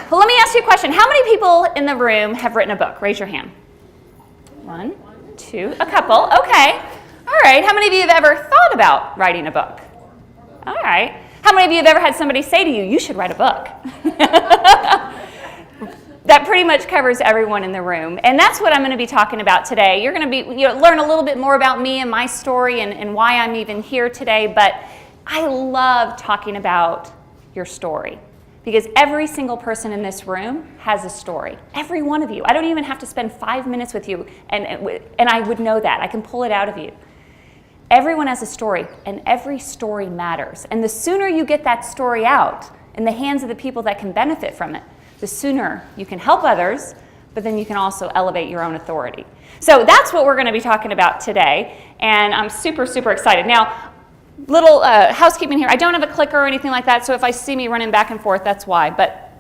Well, let me ask you a question. How many people in the room have written a book? Raise your hand. 1, 2, a couple. Okay. All right. How many of you have ever thought about writing a book? All right. How many of you have ever had somebody say to you, you should write a book? That pretty much covers everyone in the room. And that's what I'm going to be talking about today. You're going to learn a little bit more about me and my story and why I'm even here today. But I love talking about your story because every single person in this room has a story. Every one of you. I don't even have to spend 5 minutes with you and I would know that. I can pull it out of you. Everyone has a story, and every story matters. And the sooner you get that story out in the hands of the people that can benefit from it, the sooner you can help others, but then you can also elevate your own authority. So that's what we're going to be talking about today, and I'm super, super excited. Now, little housekeeping here. I don't have a clicker or anything like that, so if I see me running back and forth, that's why. But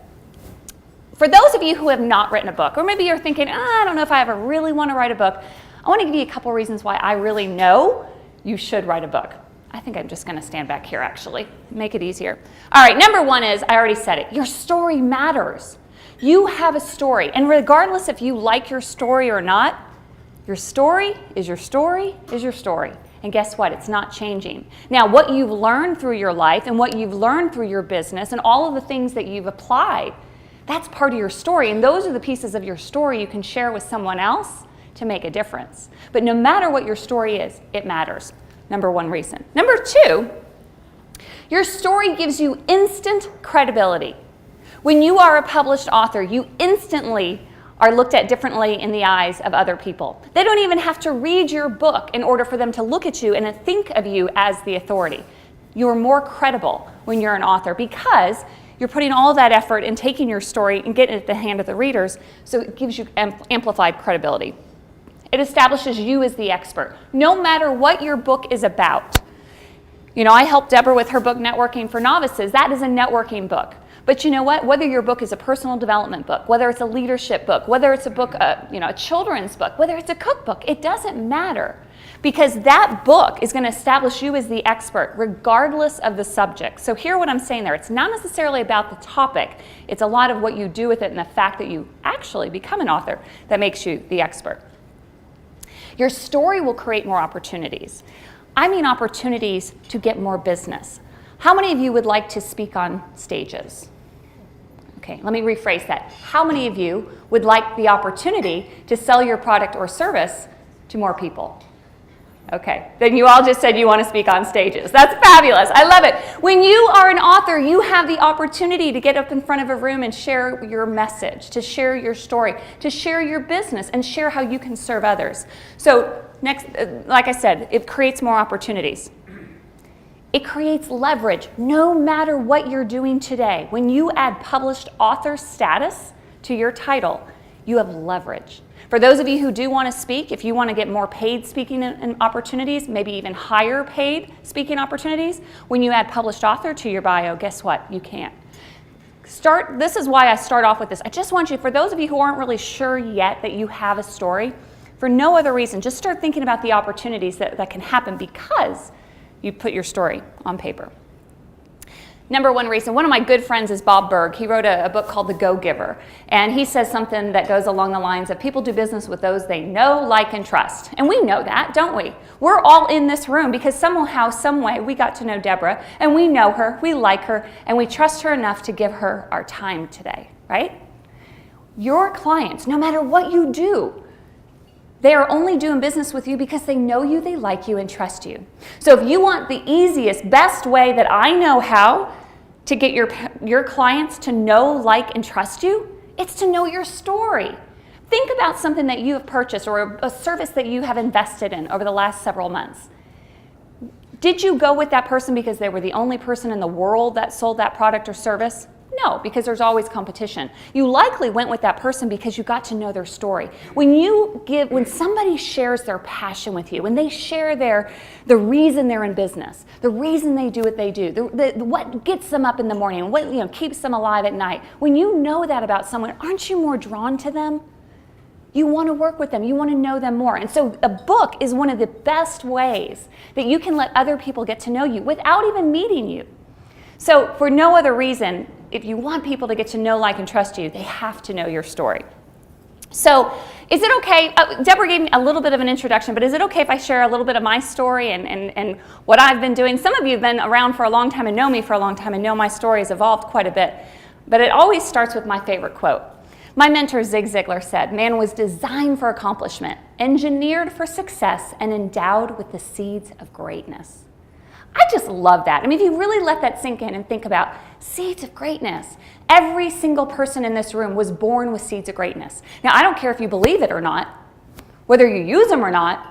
for those of you who have not written a book, or maybe you're thinking, I don't know if I ever really want to write a book, I want to give you a couple reasons why I really know you should write a book. I think I'm just going to stand back here, actually. Make it easier. All right, number one is, I already said it, your story matters. You have a story, and regardless if you like your story or not, your story is your story is your story. And guess what? It's not changing. Now, what you've learned through your life and what you've learned through your business and all of the things that you've applied, that's part of your story, and those are the pieces of your story you can share with someone else to make a difference. But no matter what your story is, it matters. Number one reason. Number two, your story gives you instant credibility. When you are a published author, you instantly are looked at differently in the eyes of other people. They don't even have to read your book in order for them to look at you and think of you as the authority. You're more credible when you're an author because you're putting all that effort in taking your story and getting it at the hand of the readers, so it gives you amplified credibility. It establishes you as the expert, no matter what your book is about. You know, I helped Deborah with her book, Networking for Novices. That is a networking book. But you know what? Whether your book is a personal development book, whether it's a leadership book, whether it's a book, a children's book, whether it's a cookbook, it doesn't matter. Because that book is going to establish you as the expert, regardless of the subject. So hear what I'm saying there. It's not necessarily about the topic. It's a lot of what you do with it and the fact that you actually become an author that makes you the expert. Your story will create more opportunities. I mean opportunities to get more business. How many of you would like to speak on stages? Okay, let me rephrase that. How many of you would like the opportunity to sell your product or service to more people? Okay, then you all just said you want to speak on stages. That's fabulous. I love it. When you are an author, you have the opportunity to get up in front of a room and share your message, to share your story, to share your business, and share how you can serve others. So next, like I said, it creates more opportunities. It creates leverage no matter what you're doing today. When you add published author status to your title, you have leverage. For those of you who do want to speak, if you want to get more paid speaking opportunities, maybe even higher paid speaking opportunities, when you add published author to your bio, guess what? You can. This is why I start off with this. I just want you, for those of you who aren't really sure yet that you have a story, for no other reason, just start thinking about the opportunities that can happen because you put your story on paper. Number one reason, one of my good friends is Bob Berg. He wrote a book called The Go-Giver, and he says something that goes along the lines of people do business with those they know, like, and trust. And we know that, don't we? We're all in this room because somehow, some way, we got to know Deborah, and we know her, we like her, and we trust her enough to give her our time today, right? Your clients, no matter what you do, they are only doing business with you because they know you, they like you, and trust you. So if you want the easiest, best way that I know how to get your clients to know, like, and trust you, it's to know your story. Think about something that you have purchased or a service that you have invested in over the last several months. Did you go with that person because they were the only person in the world that sold that product or service? No, because there's always competition. You likely went with that person because you got to know their story. When somebody shares their passion with you, when they share the reason they're in business, the reason they do what they do, what gets them up in the morning, what keeps them alive at night, when you know that about someone, aren't you more drawn to them? You want to work with them. You want to know them more. And so a book is one of the best ways that you can let other people get to know you without even meeting you. So for no other reason, if you want people to get to know, like, and trust you, they have to know your story. So is it okay, Deborah gave me a little bit of an introduction, but is it okay if I share a little bit of my story and what I've been doing? Some of you have been around for a long time and know me for a long time and know my story has evolved quite a bit, but it always starts with my favorite quote. My mentor, Zig Ziglar, said, "Man was designed for accomplishment, engineered for success, and endowed with the seeds of greatness." I just love that. I mean, if you really let that sink in and think about seeds of greatness, every single person in this room was born with seeds of greatness. Now, I don't care if you believe it or not, whether you use them or not,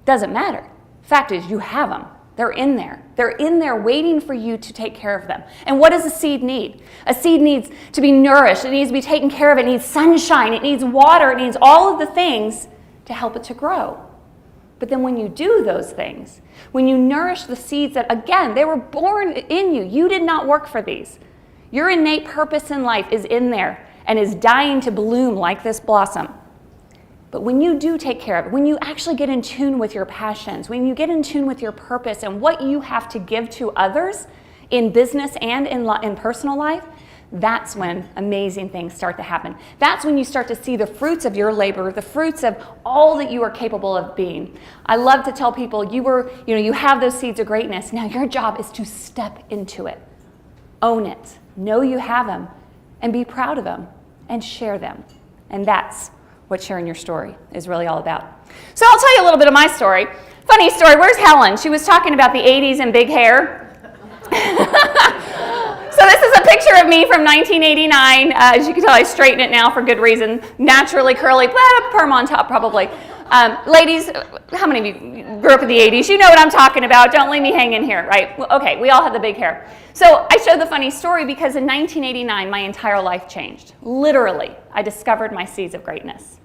doesn't matter. Fact is, you have them. They're in there. They're in there waiting for you to take care of them. And what does a seed need? A seed needs to be nourished. It needs to be taken care of. It needs sunshine. It needs water. It needs all of the things to help it to grow. But then when you do those things, when you nourish the seeds that, again, they were born in you. You did not work for these. Your innate purpose in life is in there and is dying to bloom like this blossom. But when you do take care of it, when you actually get in tune with your passions, when you get in tune with your purpose and what you have to give to others in business and in personal life, that's when amazing things start to happen. That's when you start to see the fruits of your labor, the fruits of all that you are capable of being. I love to tell people, you have those seeds of greatness. Now your job is to step into it. Own it. Know you have them and be proud of them and share them. And that's what sharing your story is really all about. So I'll tell you a little bit of my story. Funny story, where's Helen? She was talking about the 80s and big hair. So this is a picture of me from 1989. As you can tell, I straighten it now for good reason. Naturally curly, perm on top probably. Ladies, how many of you grew up in the 80s? You know what I'm talking about. Don't leave me hanging here, right? Well, okay, we all have the big hair. So I show the funny story because in 1989, my entire life changed. Literally, I discovered my seeds of greatness.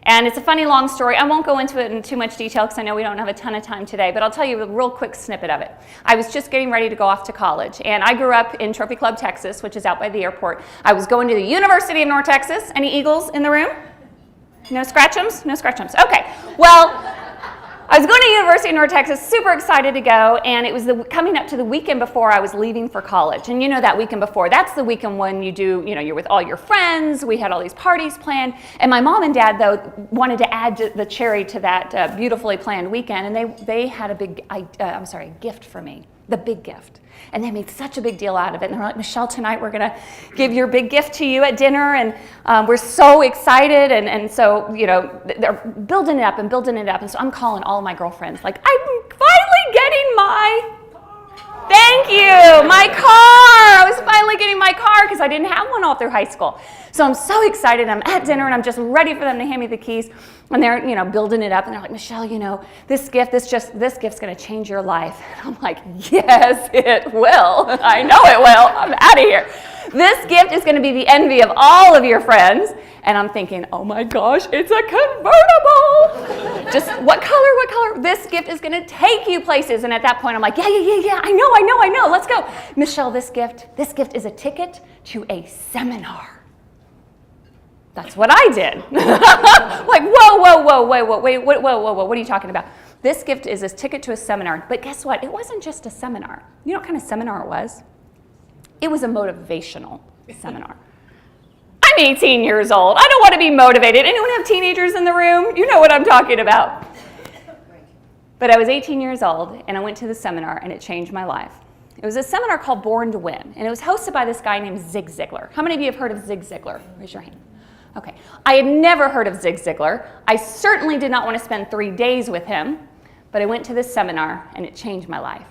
And it's a funny long story. I won't go into it in too much detail because I know we don't have a ton of time today, but I'll tell you a real quick snippet of it. I was just getting ready to go off to college, and I grew up in Trophy Club, Texas, which is out by the airport. I was going to the University of North Texas. Any Eagles in the room? No scratchums? No scratchums. Okay. Well, I was going to University of North Texas, super excited to go, and it was coming up to the weekend before I was leaving for college. And you know that weekend before, that's the weekend when you're with all your friends. We had all these parties planned. And my mom and dad, though, wanted to add the cherry to that beautifully planned weekend, and they had a gift for me, the big gift. And they made such a big deal out of it. And they're like, "Michelle, tonight we're going to give your big gift to you at dinner." And we're so excited. And so, they're building it up. And so I'm calling all of my girlfriends, like, "I'm finally getting thank you, my car. I was finally getting my car because I didn't have one all through high school." So I'm so excited. I'm at dinner and I'm just ready for them to hand me the keys. And they're, building it up. And they're like, "Michelle, this gift's going to change your life." And I'm like, "Yes, it will. I know it will. I'm out of here. This gift is going to be the envy of all of your friends." And I'm thinking, "Oh my gosh, it's a convertible." Just what color? This gift is going to take you places. And at that point, I'm like, yeah, I know. Let's go. "Michelle, this gift is a ticket to a seminar." That's what I did. Like, wait, what are you talking about? This gift is a ticket to a seminar. But guess what? It wasn't just a seminar. You know what kind of seminar it was? It was a motivational seminar. I'm 18 years old. I don't want to be motivated. Anyone have teenagers in the room? You know what I'm talking about. But I was 18 years old, and I went to the seminar, and it changed my life. It was a seminar called Born to Win, and it was hosted by this guy named Zig Ziglar. How many of you have heard of Zig Ziglar? Raise your hand. Okay. I had never heard of Zig Ziglar. I certainly did not want to spend 3 days with him, but I went to this seminar, and it changed my life.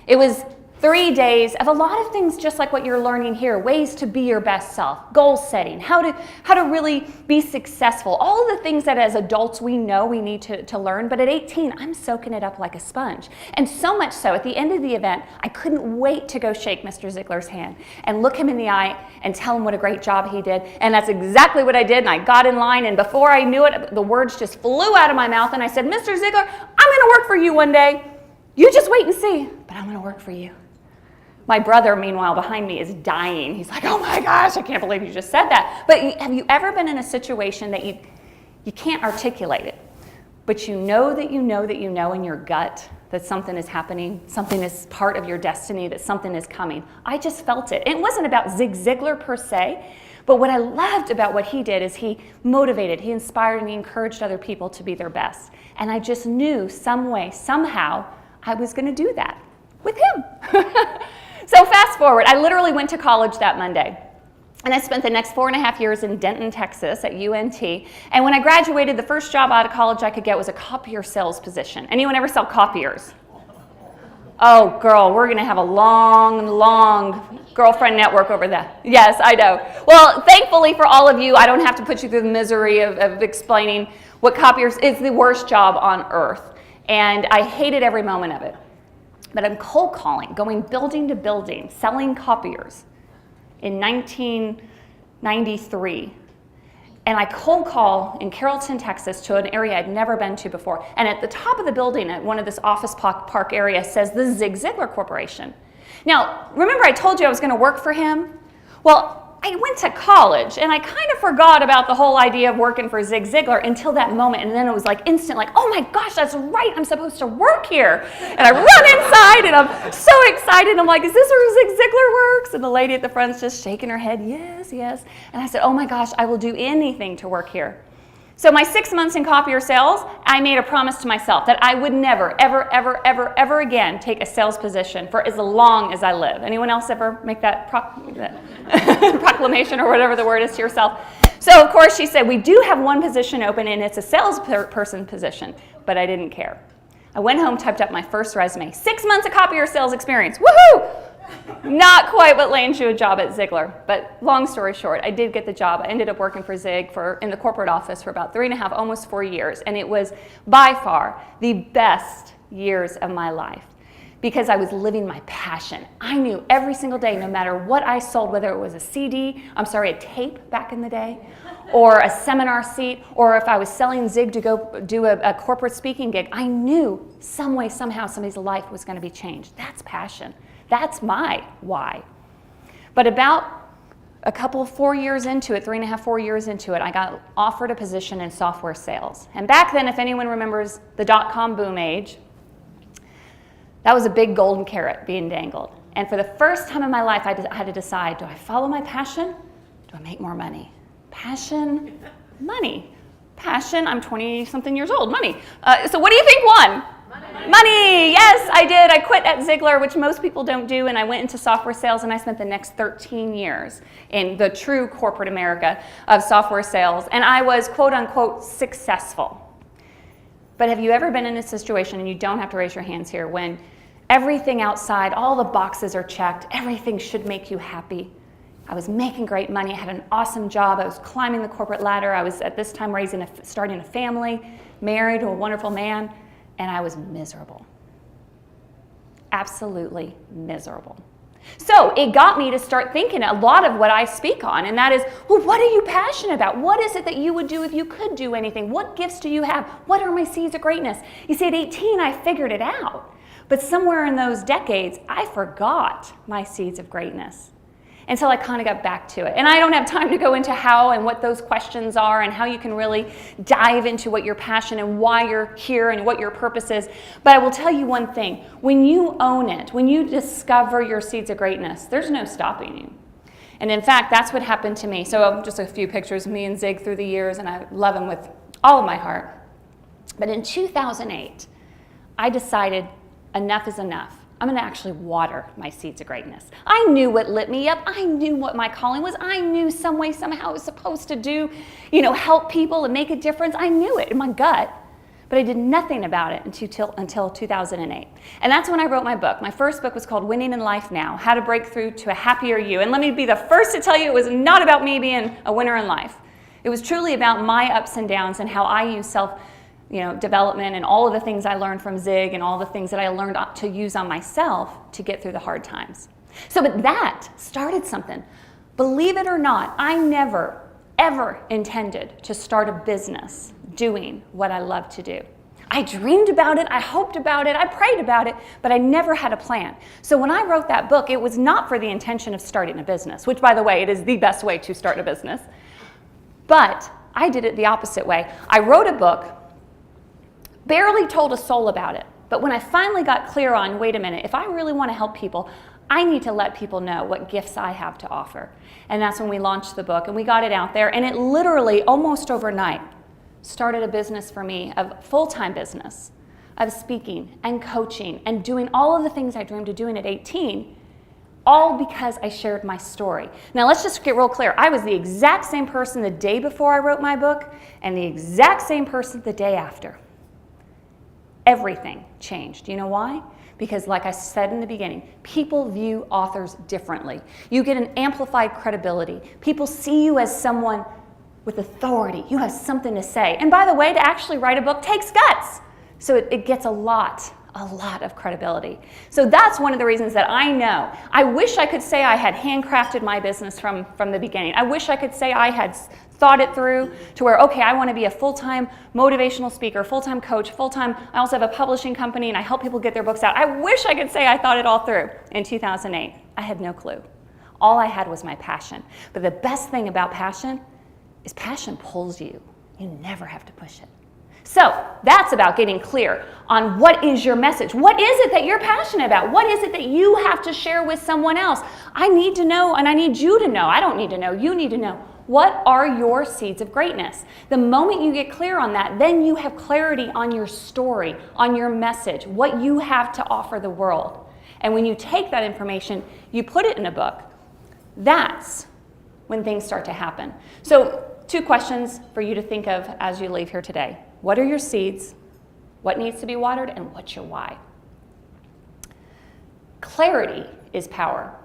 It was 3 days of a lot of things just like what you're learning here, ways to be your best self, goal setting, how to really be successful, all the things that as adults we know we need to learn, but at 18, I'm soaking it up like a sponge. And so much so, at the end of the event, I couldn't wait to go shake Mr. Ziglar's hand and look him in the eye and tell him what a great job he did. And that's exactly what I did, and I got in line, and before I knew it, the words just flew out of my mouth, and I said, "Mr. Ziglar, I'm going to work for you one day. You just wait and see, but I'm going to work for you." My brother, meanwhile, behind me is dying. He's like, "Oh my gosh, I can't believe you just said that." But have you ever been in a situation that you can't articulate it, but you know that you know that you know in your gut that something is happening, something is part of your destiny, that something is coming. I just felt it. It wasn't about Zig Ziglar per se, but what I loved about what he did is he motivated, he inspired, and he encouraged other people to be their best. And I just knew some way, somehow, I was going to do that with him. So fast forward, I literally went to college that Monday. And I spent the next 4.5 years in Denton, Texas at UNT. And when I graduated, the first job out of college I could get was a copier sales position. Anyone ever sell copiers? Oh, girl, we're going to have a long, long girlfriend network over there. Yes, I know. Well, thankfully for all of you, I don't have to put you through the misery of explaining what copiers is. The worst job on earth. And I hated every moment of it. But I'm cold calling, going building to building, selling copiers in 1993. And I cold call in Carrollton, Texas to an area I'd never been to before. And at the top of the building at one of this office park area says the Zig Ziglar Corporation. Now, remember I told you I was going to work for him? Well, I went to college and I kind of forgot about the whole idea of working for Zig Ziglar until that moment. And then it was like instant, like, oh my gosh, that's right, I'm supposed to work here. And I run inside and I'm so excited. I'm like, is this where Zig Ziglar works? And the lady at the front's just shaking her head, yes, yes. And I said, oh my gosh, I will do anything to work here. So my 6 months in copier sales, I made a promise to myself that I would never, ever, ever, ever, ever again take a sales position for as long as I live. Anyone else ever make that proclamation or whatever the word is to yourself? So of course she said, we do have one position open and it's a salesperson position, but I didn't care. I went home, typed up my first resume, 6 months of copier sales experience, woohoo! Not quite what lands you a job at Ziglar, but long story short, I did get the job. I ended up working for Zig in the corporate office for about 3.5, almost 4 years, and it was by far the best years of my life because I was living my passion. I knew every single day, no matter what I sold, whether it was a tape back in the day, or a seminar seat, or if I was selling Zig to go do a corporate speaking gig, I knew some way, somehow, somebody's life was going to be changed. That's passion. That's my why. But about 4 years into it, 3.5, 4 years into it, I got offered a position in software sales. And back then, if anyone remembers the dot-com boom age, that was a big golden carrot being dangled. And for the first time in my life, I had to decide, do I follow my passion? Do I make more money? Passion, money. Passion, I'm 20-something years old, money. So what do you think won? Money, yes, I did. I quit at Ziglar, which most people don't do, and I went into software sales, and I spent the next 13 years in the true corporate America of software sales, and I was, quote unquote, successful. But have you ever been in a situation, and you don't have to raise your hands here, when everything outside, all the boxes are checked, everything should make you happy? I was making great money, I had an awesome job, I was climbing the corporate ladder, I was at this time starting a family, married to a wonderful man, and I was miserable. Absolutely miserable. So it got me to start thinking a lot of what I speak on, and that is, well, what are you passionate about? What is it that you would do if you could do anything? What gifts do you have? What are my seeds of greatness? You see, at 18, I figured it out. But somewhere in those decades, I forgot my seeds of greatness until I kind of got back to it. And I don't have time to go into how and what those questions are and how you can really dive into what your passion and why you're here and what your purpose is. But I will tell you one thing. When you own it, when you discover your seeds of greatness, there's no stopping you. And in fact, that's what happened to me. So just a few pictures of me and Zig through the years, and I love him with all of my heart. But in 2008, I decided enough is enough. I'm going to actually water my seeds of greatness. I knew what lit me up. I knew what my calling was. I knew some way, somehow I was supposed to do, help people and make a difference. I knew it in my gut, but I did nothing about it until 2008. And that's when I wrote my book. My first book was called Winning in Life Now, How to Break Through to a Happier You. And let me be the first to tell you, it was not about me being a winner in life. It was truly about my ups and downs and how I use development and all of the things I learned from Zig and all the things that I learned to use on myself to get through the hard times. But that started something. Believe it or not, I never, ever intended to start a business doing what I love to do. I dreamed about it, I hoped about it, I prayed about it, but I never had a plan. So when I wrote that book, it was not for the intention of starting a business, which, by the way, it is the best way to start a business. But I did it the opposite way. I wrote a book barely told a soul about it. But when I finally got clear on, wait a minute, if I really want to help people, I need to let people know what gifts I have to offer. And that's when we launched the book and we got it out there. And it literally, almost overnight, started a business for me, a full-time business of speaking and coaching and doing all of the things I dreamed of doing at 18, all because I shared my story. Now let's just get real clear. I was the exact same person the day before I wrote my book and the exact same person the day after. Everything changed. You know why? Because like I said in the beginning, people view authors differently. You get an amplified credibility. People see you as someone with authority. You have something to say. And by the way, to actually write a book takes guts. So it gets a lot of credibility. So that's one of the reasons that I know. I wish I could say I had handcrafted my business from the beginning. I wish I could say I had thought it through to where, okay, I want to be a full-time motivational speaker, full-time coach, full-time, I also have a publishing company and I help people get their books out. I wish I could say I thought it all through in 2008. I had no clue. All I had was my passion. But the best thing about passion is passion pulls you. You never have to push it. So that's about getting clear on what is your message. What is it that you're passionate about? What is it that you have to share with someone else? I need to know and I need you to know. I don't need to know. You need to know. What are your seeds of greatness? The moment you get clear on that, then you have clarity on your story, on your message, what you have to offer the world. And when you take that information, you put it in a book, that's when things start to happen. So 2 questions for you to think of as you leave here today. What are your seeds? What needs to be watered? And what's your why? Clarity is power.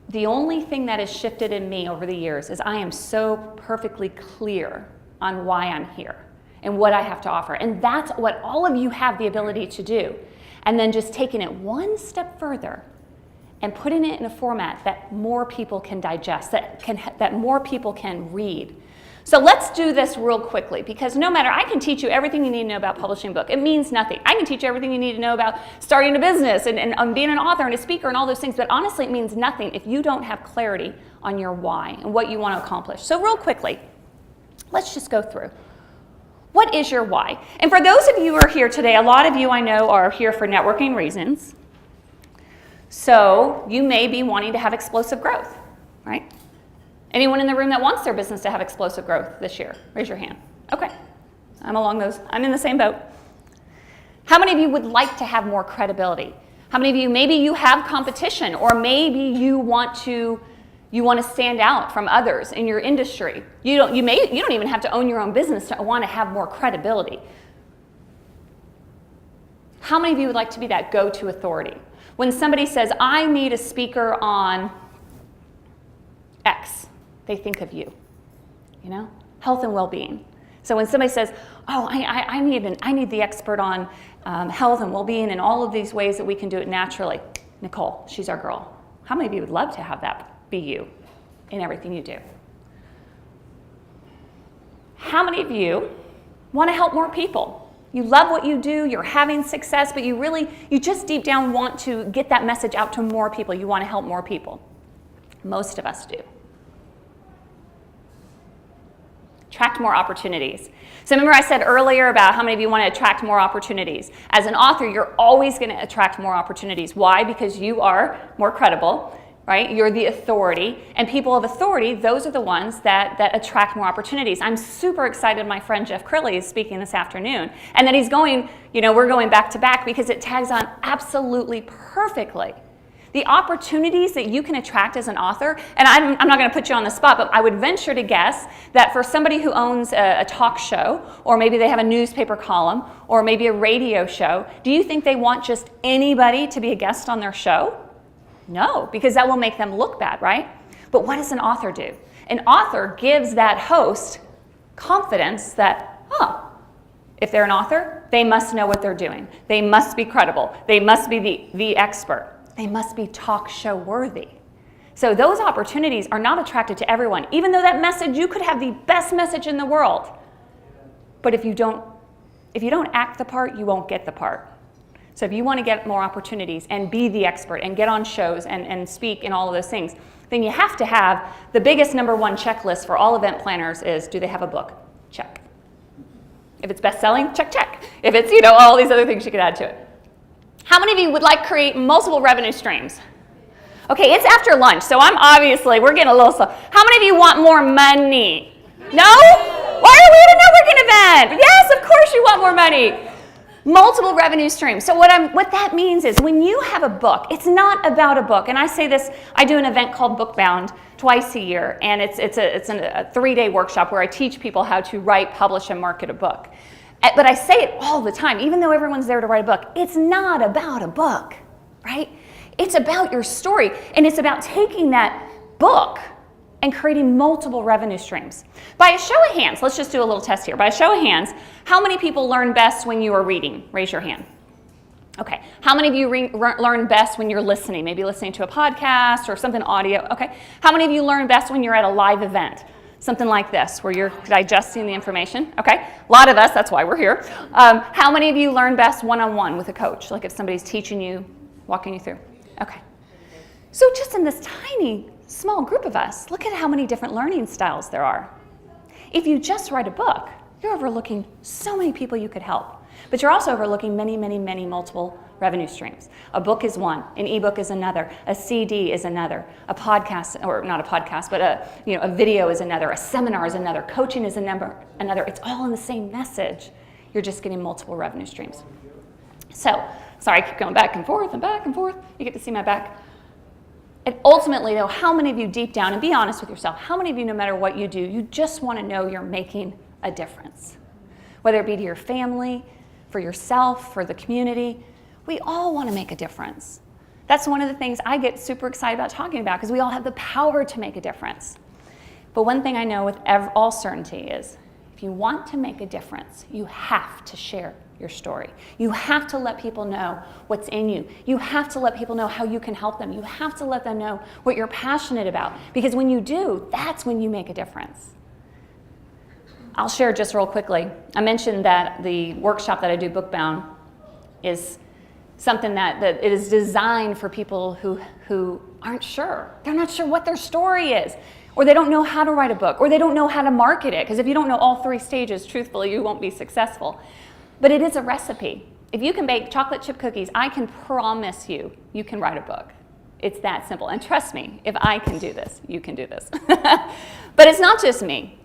The only thing that has shifted in me over the years is I am so perfectly clear on why I'm here and what I have to offer. And that's what all of you have the ability to do. And then just taking it one step further and putting it in a format that more people can digest, that more people can read. So let's do this real quickly, because no matter, I can teach you everything you need to know about publishing a book. It means nothing. I can teach you everything you need to know about starting a business and being an author and a speaker and all those things, but honestly, it means nothing if you don't have clarity on your why and what you want to accomplish. So real quickly, let's just go through. What is your why? And for those of you who are here today, a lot of you I know are here for networking reasons. So you may be wanting to have explosive growth, right? Anyone in the room that wants their business to have explosive growth this year? Raise your hand. Okay, I'm in the same boat. How many of you would like to have more credibility? How many of you, maybe you have competition, or maybe you want to stand out from others in your industry. You don't even have to own your own business to want to have more credibility. How many of you would like to be that go-to authority? When somebody says, I need a speaker on X, they think of you, health and well-being. So when somebody says, oh, I need the expert on health and well-being and all of these ways that we can do it naturally, Nicole, she's our girl. How many of you would love to have that be you in everything you do? How many of you want to help more people? You love what you do, you're having success, but you just deep down want to get that message out to more people. You want to help more people. Most of us do. Attract more opportunities. So remember I said earlier about how many of you want to attract more opportunities. As an author, you're always going to attract more opportunities. Why? Because you are more credible, right? You're the authority. And people of authority, those are the ones that attract more opportunities. I'm super excited my friend Jeff Crilly is speaking this afternoon. And that he's going, we're going back to back because it tags on absolutely perfectly. The opportunities that you can attract as an author, and I'm not going to put you on the spot, but I would venture to guess that for somebody who owns a talk show, or maybe they have a newspaper column, or maybe a radio show, do you think they want just anybody to be a guest on their show? No, because that will make them look bad, right? But what does an author do? An author gives that host confidence that, if they're an author, they must know what they're doing. They must be credible. They must be the expert. They must be talk show worthy. So those opportunities are not attracted to everyone, even though that message, you could have the best message in the world. But if you don't act the part, you won't get the part. So if you want to get more opportunities and be the expert and get on shows and speak and all of those things, then you have to have the biggest #1 checklist for all event planners is, do they have a book? Check. If it's best-selling, check, check. If it's, all these other things you could add to it. How many of you would like to create multiple revenue streams? Okay, it's after lunch, so we're getting a little slow. How many of you want more money? No? Why are we at a networking event? Yes, of course you want more money. Multiple revenue streams. So what that means is when you have a book, it's not about a book. And I say this, I do an event called Bookbound twice a year, and it's a 3-day workshop where I teach people how to write, publish, and market a book. But I say it all the time, even though everyone's there to write a book, it's not about a book, right? It's about your story, and it's about taking that book and creating multiple revenue streams. By a show of hands, let's just do a little test here. By a show of hands, how many people learn best when you are reading? Raise your hand. Okay. How many of you learn best when you're listening? Maybe listening to a podcast or something audio. Okay. How many of you learn best when you're at a live event? Something like this, where you're digesting the information. Okay. A lot of us, that's why we're here. How many of you learn best one-on-one with a coach? Like if somebody's teaching you, walking you through. Okay. So just in this tiny, small group of us, look at how many different learning styles there are. If you just write a book, you're overlooking so many people you could help. But you're also overlooking many, many, many multiple revenue streams. A book is one, an ebook is another, a CD is another, a podcast, or not a podcast, but a video is another, a seminar is another, coaching is another. It's all in the same message. You're just getting multiple revenue streams. So, sorry, I keep going back and forth and back and forth. You get to see my back. And ultimately, though, how many of you deep down, and be honest with yourself, how many of you, no matter what you do, you just want to know you're making a difference? Whether it be to your family, for yourself, for the community, we all want to make a difference. That's one of the things I get super excited about talking about, because we all have the power to make a difference. But one thing I know with all certainty is, if you want to make a difference, you have to share your story. You have to let people know what's in you. You have to let people know how you can help them. You have to let them know what you're passionate about, because when you do, that's when you make a difference. I'll share just real quickly. I mentioned that the workshop that I do, Bookbound, is something that it is designed for people who aren't sure. They're not sure what their story is, or they don't know how to write a book, or they don't know how to market it, because if you don't know all 3 stages, truthfully, you won't be successful. But it is a recipe. If you can bake chocolate chip cookies, I can promise you, you can write a book. It's that simple. And trust me, if I can do this, you can do this. But it's not just me.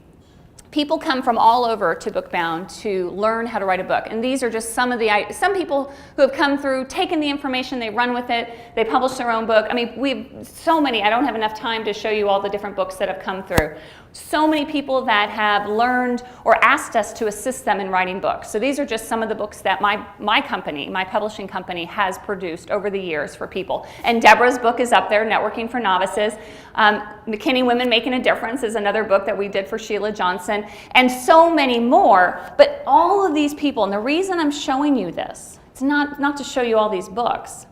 People come from all over to Bookbound to learn how to write a book. And these are just some people who have come through, taken the information, they run with it, they publish their own book. I mean, we have so many. I don't have enough time to show you all the different books that have come through. So many people that have learned or asked us to assist them in writing books. So these are just some of the books that my company, my publishing company, has produced over the years for people. And Deborah's book is up there, Networking for Novices. McKinney Women Making a Difference is another book that we did for Sheila Johnson, and so many more. But all of these people, and the reason I'm showing you this, it's not to show you all these books.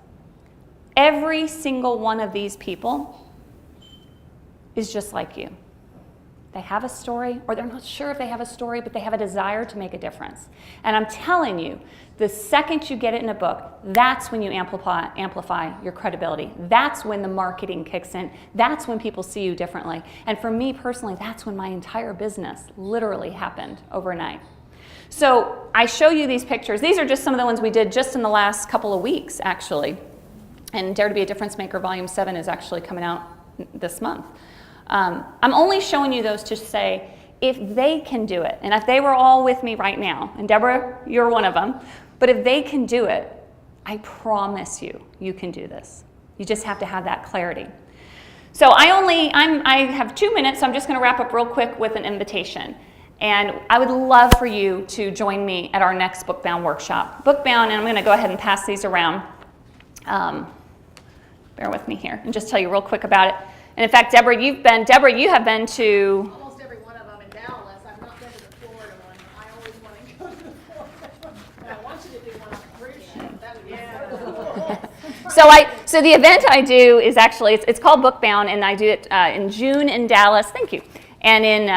Every single one of these people is just like you. They have a story, or they're not sure if they have a story, but they have a desire to make a difference. And I'm telling you, the second you get it in a book, that's when you amplify your credibility. That's when the marketing kicks in. That's when people see you differently. And for me personally, that's when my entire business literally happened overnight. So I show you these pictures. These are just some of the ones we did just in the last couple of weeks, actually. And Dare to be a Difference Maker Volume 7 is actually coming out this month. I'm only showing you those to say, if they can do it, and if they were all with me right now, and Deborah, you're one of them, but if they can do it, I promise you, you can do this. You just have to have that clarity. So I have 2 minutes, so I'm just going to wrap up real quick with an invitation. And I would love for you to join me at our next Bookbound workshop. Bookbound, and I'm going to go ahead and pass these around. Bear with me here and just tell you real quick about it. And in fact, Deborah, you have been to almost every one of them in Dallas. I've not been to the Florida one. I always want to go to the Florida one. And I want you to do one on a cruise ship. That would be so cool. So the event I do is actually, it's called Bookbound, and I do it in June in Dallas, thank you, and in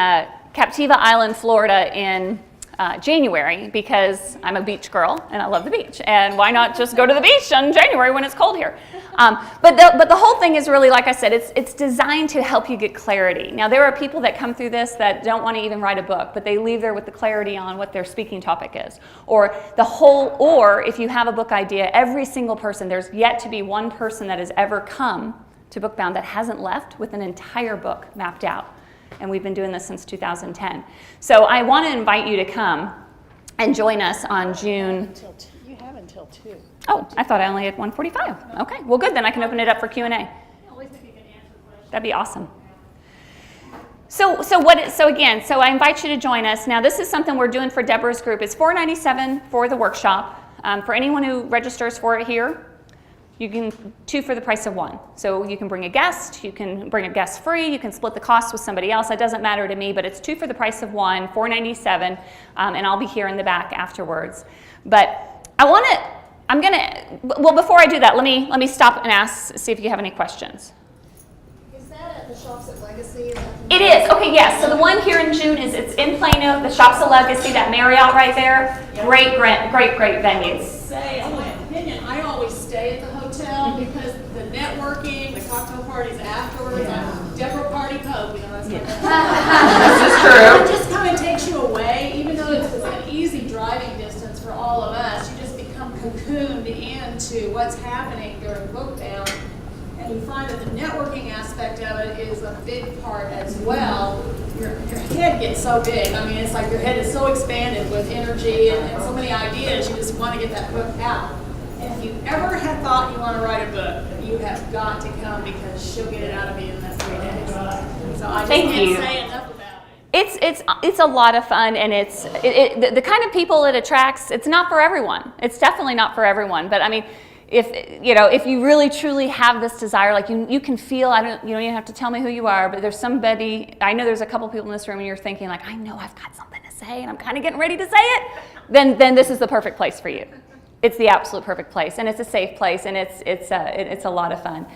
Captiva Island, Florida in January because I'm a beach girl and I love the beach. And why not just go to the beach in January when it's cold here? But the whole thing is really, like I said, it's designed to help you get clarity. Now, there are people that come through this that don't want to even write a book, but they leave there with the clarity on what their speaking topic is. Or if you have a book idea, every single person, there's yet to be one person that has ever come to Bookbound that hasn't left with an entire book mapped out. And we've been doing this since 2010. So I want to invite you to come and join us on June. You have until 2. Oh, I thought I only had 1:45. Okay, well good, then I can open it up for Q&A. At least if you can answer questions. That'd be awesome. So I invite you to join us. Now this is something we're doing for Deborah's group. It's $497 for the workshop. For anyone who registers for it here, you can 2 for the price of 1. So you can bring a guest, you can bring a guest free, you can split the cost with somebody else. It doesn't matter to me, but it's 2 for the price of 1, $497, and I'll be here in the back afterwards. But before I do that, let me stop and see if you have any questions. Is that at the Shops at Legacy? It is. Okay, yes. So the one here in June it's in Plano, the Shops of Legacy, that Marriott right there. Yep. Great venue. Say, in my opinion, I always stay at the hotel because the networking, the cocktail parties afterwards, I'm Deborah Party Pope, that's what This is true. It just kind of takes you away, even though it's an easy driving distance for all of us, you just become cocooned into what's happening during Bookbound. And you find that the networking aspect of it is a big part as well. Your head gets so big. I mean, it's like your head is so expanded with energy and so many ideas. You just want to get that book out. And if you ever have thought you want to write a book, you have got to come because she'll get it out of you in that 3 days. So I just can't say enough about it. It's a lot of fun, and the kind of people it attracts. It's not for everyone. It's definitely not for everyone. But I mean, if you really truly have this desire, like you can feel, you don't even have to tell me who you are, but there's somebody, I know there's a couple people in this room and you're thinking like, I know I've got something to say and I'm kind of getting ready to say it, then this is the perfect place for you. It's the absolute perfect place, and it's a safe place, and it's a lot of fun.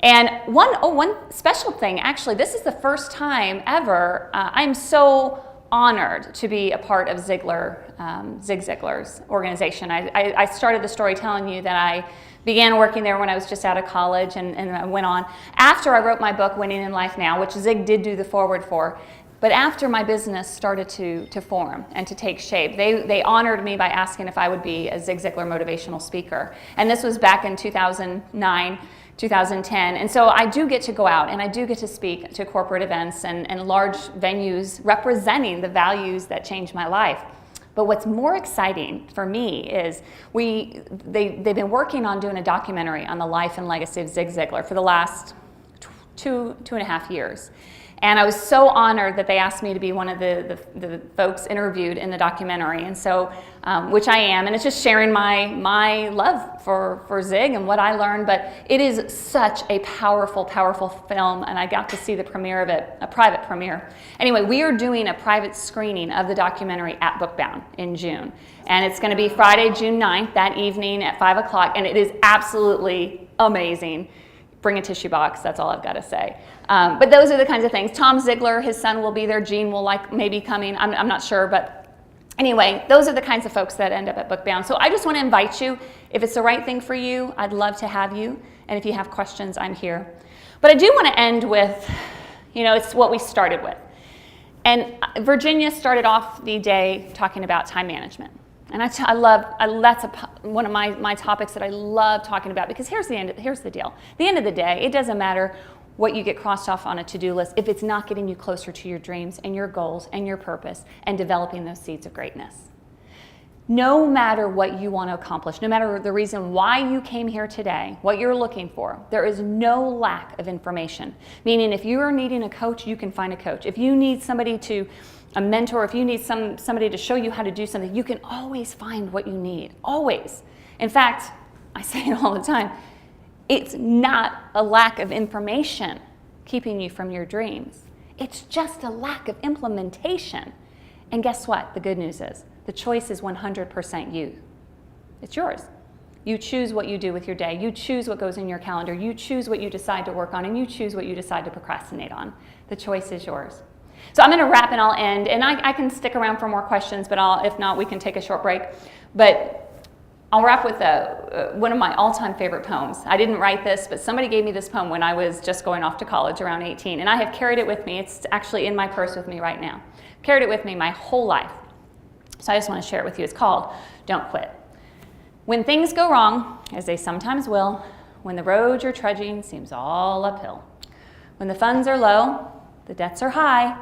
And one special thing, actually, this is the first time ever, I'm so honored to be a part of Zig Ziglar's organization. I started the story telling you that I began working there when I was just out of college, and I went on. After I wrote my book, Winning in Life Now, which Zig did do the foreword for, but after my business started to form and to take shape, they honored me by asking if I would be a Zig Ziglar motivational speaker. And this was back in 2009, 2010. And so I do get to go out and I do get to speak to corporate events and large venues representing the values that changed my life. But what's more exciting for me is they've been working on doing a documentary on the life and legacy of Zig Ziglar for the last two and a half years. And I was so honored that they asked me to be one of the folks interviewed in the documentary, and so, which I am, and it's just sharing my love for Zig and what I learned, but it is such a powerful, powerful film, and I got to see the premiere of it, a private premiere. Anyway, we are doing a private screening of the documentary at Bookbound in June, and it's going to be Friday, June 9th, that evening at 5 o'clock, and it is absolutely amazing. Bring a tissue box, that's all I've got to say. But those are the kinds of things. Tom Ziglar, his son will be there. Gene will maybe coming. I'm not sure, but anyway, those are the kinds of folks that end up at Bookbound. So I just want to invite you. If it's the right thing for you, I'd love to have you. And if you have questions, I'm here. But I do want to end with, it's what we started with. And Virginia started off the day talking about time management. And that's one of my topics that I love talking about, because here's the deal. At the end of the day, it doesn't matter what you get crossed off on a to-do list if it's not getting you closer to your dreams and your goals and your purpose and developing those seeds of greatness. No matter what you want to accomplish, no matter the reason why you came here today, what you're looking for, there is no lack of information. Meaning if you are needing a coach, you can find a coach. If you need a mentor, if you need somebody to show you how to do something, you can always find what you need, always. In fact, I say it all the time, it's not a lack of information keeping you from your dreams. It's just a lack of implementation. And guess what? The good news is, the choice is 100% you. It's yours. You choose what you do with your day. You choose what goes in your calendar. You choose what you decide to work on, and you choose what you decide to procrastinate on. The choice is yours. So I'm going to wrap and I'll end, and I can stick around for more questions, but if not, we can take a short break. But I'll wrap with one of my all-time favorite poems. I didn't write this, but somebody gave me this poem when I was just going off to college around 18, and I have carried it with me. It's actually in my purse with me right now. Carried it with me my whole life. So I just want to share it with you. It's called Don't Quit. When things go wrong, as they sometimes will, when the road you're trudging seems all uphill, when the funds are low, the debts are high,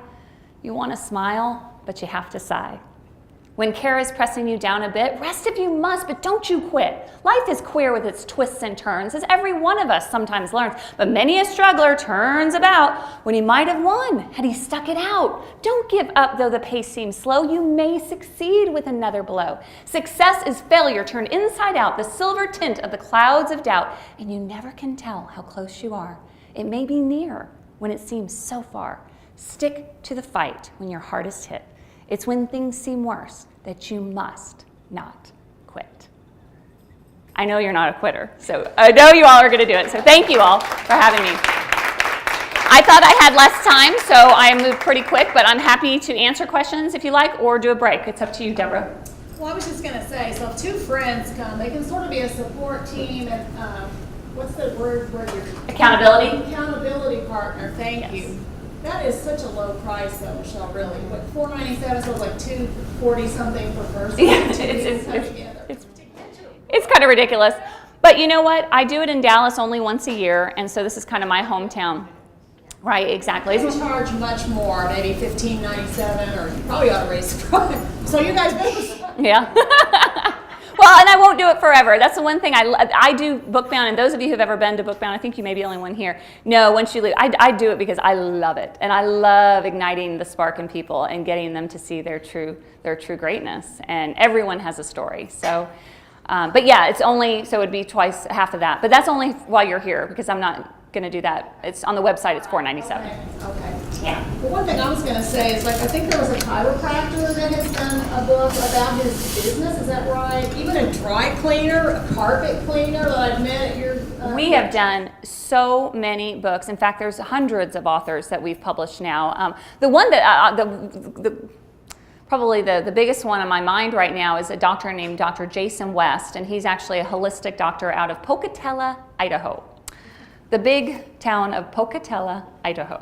you want to smile, but you have to sigh. When care is pressing you down a bit, rest if you must, but don't you quit. Life is queer with its twists and turns, as every one of us sometimes learns. But many a struggler turns about when he might have won had he stuck it out. Don't give up though the pace seems slow. You may succeed with another blow. Success is failure turned inside out, the silver tint of the clouds of doubt, and you never can tell how close you are. It may be near when it seems so far. Stick to the fight when your heart is hit. It's when things seem worse that you must not quit. I know you're not a quitter, so I know you all are going to do it. So thank you all for having me. I thought I had less time, so I moved pretty quick, but I'm happy to answer questions if you like, or do a break. It's up to you, Deborah. Well, I was just going to say, so if two friends come, they can sort of be a support team and what's the word where you're... Accountability? Accountability partner, thank you. That is such a low price, though, Michelle. Really, what $4.97? So it's like $2.40 something per person. It's kind of ridiculous, but you know what? I do it in Dallas only once a year, and so this is kind of my hometown. Right, exactly. They charge much more, maybe $15.97, or you probably ought to raise the price. So you guys better. Yeah. Well, and I won't do it forever. That's the one thing I do Bookbound, and those of you who've ever been to Bookbound, I think you may be the only one here. No, once you leave, I do it because I love it, and I love igniting the spark in people and getting them to see their true greatness. And everyone has a story. So, but yeah, it's only so it'd be twice half of that. But that's only while you're here because I'm not going to do that. It's on the website. It's $4.97. Okay. Yeah. Well, one thing I was going to say is, like, I think there was a chiropractor that has done a book about his business. Is that right? Even a dry cleaner, a carpet cleaner that I've met at your. We have done so many books. In fact, there's hundreds of authors that we've published now. The one that probably the biggest one on my mind right now is a doctor named Dr. Jason West, and he's actually a holistic doctor out of Pocatello, Idaho. The big town of Pocatello, Idaho.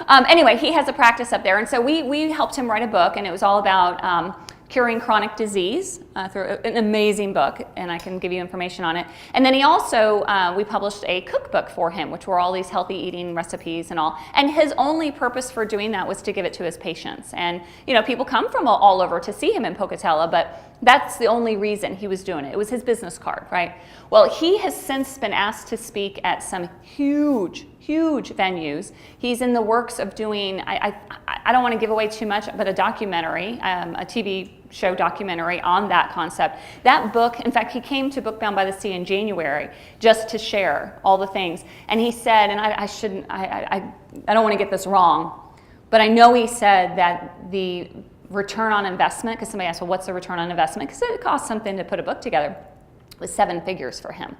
Anyway, he has a practice up there, and so we helped him write a book, and it was all about curing chronic disease through an amazing book, and I can give you information on it. And then he also, we published a cookbook for him, which were all these healthy eating recipes and all. And his only purpose for doing that was to give it to his patients. And you know, people come from all over to see him in Pocatello, but that's the only reason he was doing it. It was his business card, right? Well, he has since been asked to speak at some huge venues. He's in the works of doing, I don't want to give away too much, but a documentary, a TV show documentary on that concept. That book, in fact, he came to Bookbound by the Sea in January just to share all the things. And he said, and I don't want to get this wrong, but I know he said that the return on investment, because somebody asked, well, what's the return on investment? Because it costs something to put a book together, was 7 figures for him.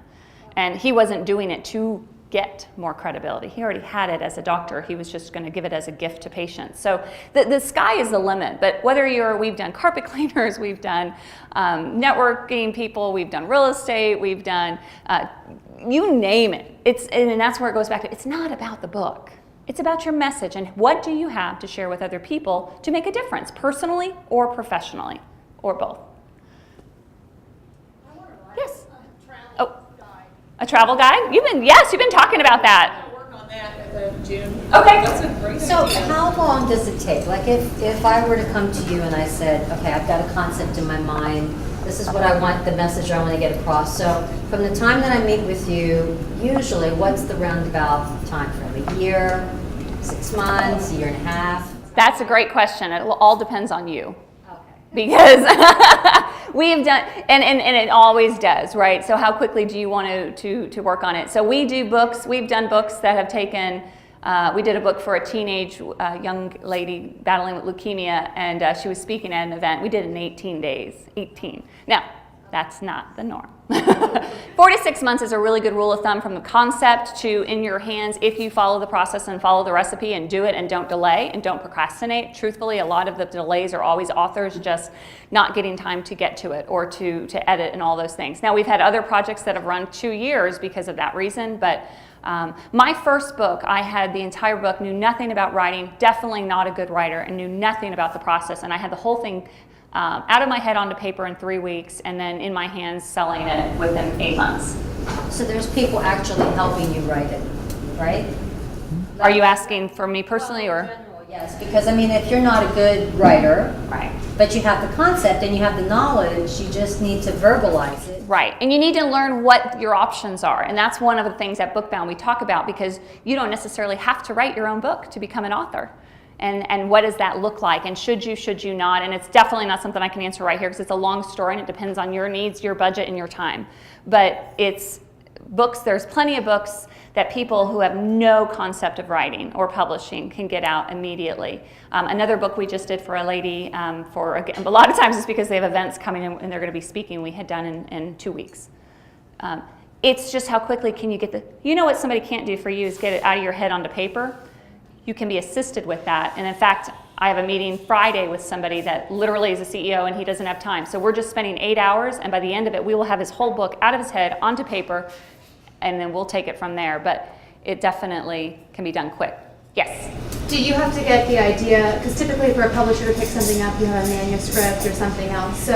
And he wasn't doing it to get more credibility. He already had it as a doctor. He was just going to give it as a gift to patients. So the sky is the limit. But whether we've done carpet cleaners, we've done networking people, we've done real estate, we've done, you name it. And that's where it goes back to, it's not about the book. It's about your message and what do you have to share with other people to make a difference, personally or professionally, or both. Yes. A travel guide? You've been talking about that. I'll work on that in June. Okay. That's a great So idea. how long does it take? Like if I were to come to you and I said, okay, I've got a concept in my mind, this is what I want, the message I want to get across. So from the time that I meet with you, usually what's the roundabout time frame? A year, 6 months, a year and a half? That's a great question. It all depends on you. Okay. Because we have done, and it always does, right? So how quickly do you want to work on it? So we do books. We've done books that have taken, we did a book for a teenage young lady battling with leukemia, and she was speaking at an event. We did it in 18 days, 18. Now, That's not the norm. 4 to 6 months is a really good rule of thumb from the concept to in your hands if you follow the process and follow the recipe and do it and don't delay and don't procrastinate. Truthfully, a lot of the delays are always authors just not getting time to get to it or to edit and all those things. Now, we've had other projects that have run 2 years because of that reason, but my first book, I had the entire book, knew nothing about writing, definitely not a good writer, and knew nothing about the process, and I had the whole thing out of my head onto paper in 3 weeks, and then in my hands selling it within 8 months. So there's people actually helping you write it, right? Are you asking for me personally, Well, or? in general, yes, because I mean, if you're not a good writer, Right. but you have the concept and you have the knowledge, you just need to verbalize it. Right, and you need to learn what your options are, and that's one of the things at Bookbound we talk about, because you don't necessarily have to write your own book to become an author. And what does that look like, and should you not? And it's definitely not something I can answer right here because it's a long story and it depends on your needs, your budget, and your time. But it's books, there's plenty of books that people who have no concept of writing or publishing can get out immediately. Another book we just did for a lady, a lot of times it's because they have events coming in and they're going to be speaking, we had done in 2 weeks. It's just how quickly can you get you know what somebody can't do for you is get it out of your head onto paper. You can be assisted with that. And in fact, I have a meeting Friday with somebody that literally is a CEO and he doesn't have time. So we're just spending 8 hours, and by the end of it, we will have his whole book out of his head onto paper, and then we'll take it from there. But it definitely can be done quick. Yes? Do you have to get the idea, because typically for a publisher to pick something up, you have a manuscript or something else. So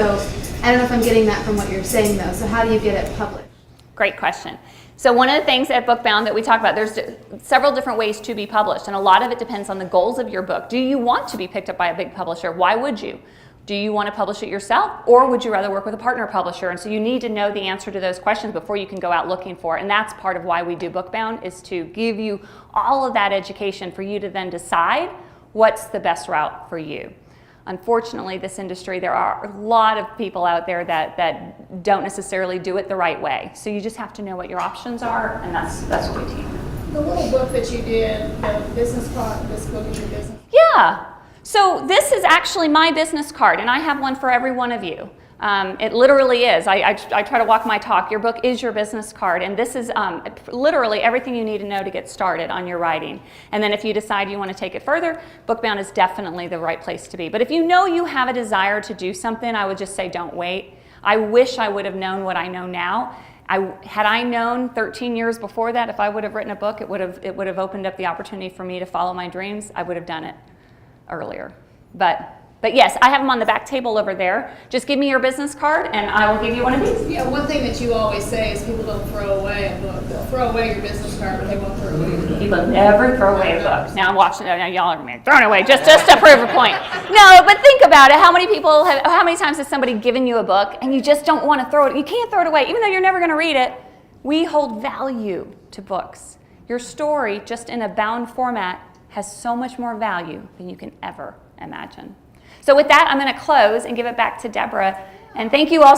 I don't know if I'm getting that from what you're saying though. So how do you get it published? Great question. So one of the things at Bookbound that we talk about, there's several different ways to be published, and a lot of it depends on the goals of your book. Do you want to be picked up by a big publisher? Why would you? Do you want to publish it yourself, or would you rather work with a partner publisher? And so you need to know the answer to those questions before you can go out looking for it. And that's part of why we do Bookbound, is to give you all of that education for you to then decide what's the best route for you. Unfortunately, this industry, there are a lot of people out there that don't necessarily do it the right way. So you just have to know what your options are, and that's what we teach. The little book that you did, the business card, this book is your business. Yeah. So this is actually my business card, and I have one for every one of you. It literally is. I try to walk my talk. Your book is your business card, and this is literally everything you need to know to get started on your writing. And then if you decide you want to take it further, Bookbound is definitely the right place to be. But if you know you have a desire to do something, I would just say don't wait. I wish I would have known what I know now. Had I known 13 years before that, if I would have written a book, it would have opened up the opportunity for me to follow my dreams. I would have done it earlier. But yes, I have them on the back table over there. Just give me your business card and I will give you one of these. Yeah, one thing that you always say is people don't throw away a book. They'll throw away your business card, but they won't throw away your book. People never throw away a book. Now I'm watching, now y'all are going to be thrown away just to prove a point. No, but think about it. How many times has somebody given you a book and you just don't want to throw it? You can't throw it away, even though you're never going to read it. We hold value to books. Your story, just in a bound format, has so much more value than you can ever imagine. So with that, I'm going to close and give it back to Deborah. And thank you all.